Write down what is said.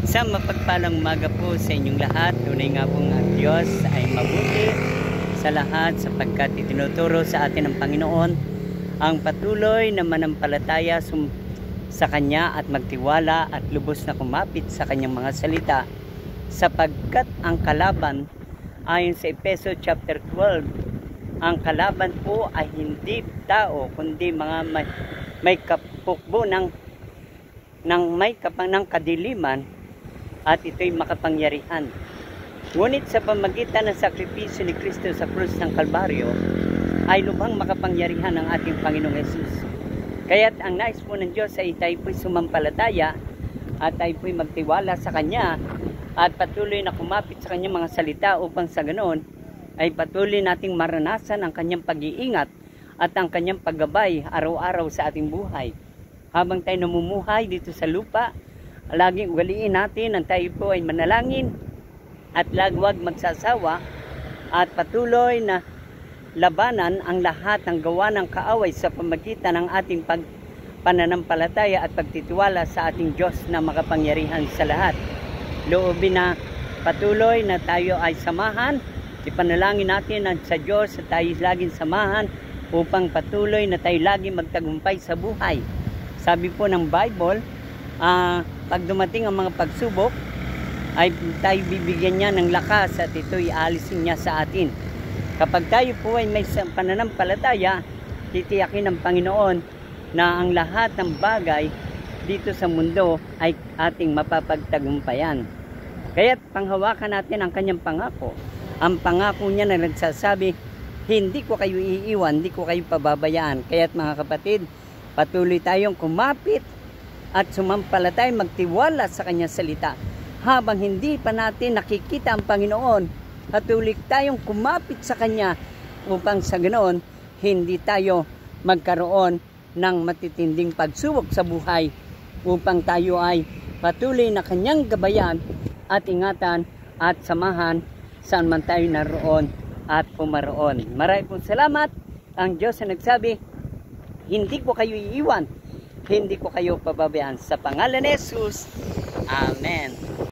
Isang mapagpalang umaga po sa inyong lahat. Tunay nga pong ang Diyos ay mabuti sa lahat sapagkat itinuturo sa atin ng Panginoon ang patuloy na manampalataya sa Kanya at magtiwala at lubos na kumapit sa Kanyang mga salita, sapagkat ang kalaban ayon sa Efeso chapter 12, ang kalaban po ay hindi tao kundi mga may kapukbo ng kadiliman, at ito'y makapangyarihan. Ngunit sa pamagitan ng sakripisyo ni Kristo sa krus ng Kalbaryo ay lubhang makapangyarihan ng ating Panginoong Hesus. Kaya't ang nais po ng Diyos ay tayo po'y sumampalataya at tayo po'y magtiwala sa Kanya at patuloy na kumapit sa Kanyang mga salita upang sa ganoon ay patuloy nating maranasan ang Kanyang pag-iingat at ang Kanyang paggabay araw-araw sa ating buhay. Habang tayo namumuhay dito sa lupa, laging ugaliin natin ang tayo po ay manalangin at lagwag magsasawa at patuloy na labanan ang lahat ng gawa ng kaaway sa pamagitan ng ating pananampalataya at pagtitiwala sa ating Diyos na makapangyarihan sa lahat. Loobin na patuloy na tayo ay samahan, ipanalangin natin sa Diyos at tayo laging samahan upang patuloy na tayo laging magtagumpay sa buhay. Sabi po ng Bible, pag dumating ang mga pagsubok, ay tayo bibigyan niya ng lakas at ito'y aalisin niya sa atin. Kapag tayo po ay may pananampalataya, titiyakin ng Panginoon na ang lahat ng bagay dito sa mundo ay ating mapapagtagumpayan. Kaya't panghawakan natin ang Kanyang pangako. Ang pangako niya na nagsasabi, hindi ko kayo iiwan, hindi ko kayo pababayaan. Kaya't mga kapatid, patuloy tayong kumapit at sumampalatay, magtiwala sa Kanyang salita. Habang hindi pa natin nakikita ang Panginoon, patuloy tayong kumapit sa Kanya upang sa ganoon, hindi tayo magkaroon ng matitinding pagsubok sa buhay, upang tayo ay patuloy na Kanyang gabayan at ingatan at samahan saan man tayo naroon at pumaroon. Maraming pong salamat. Ang Diyos na nagsabi, hindi ko kayo iiwan, hindi ko kayo pababayaan. Sa pangalan ni Jesus, Amen.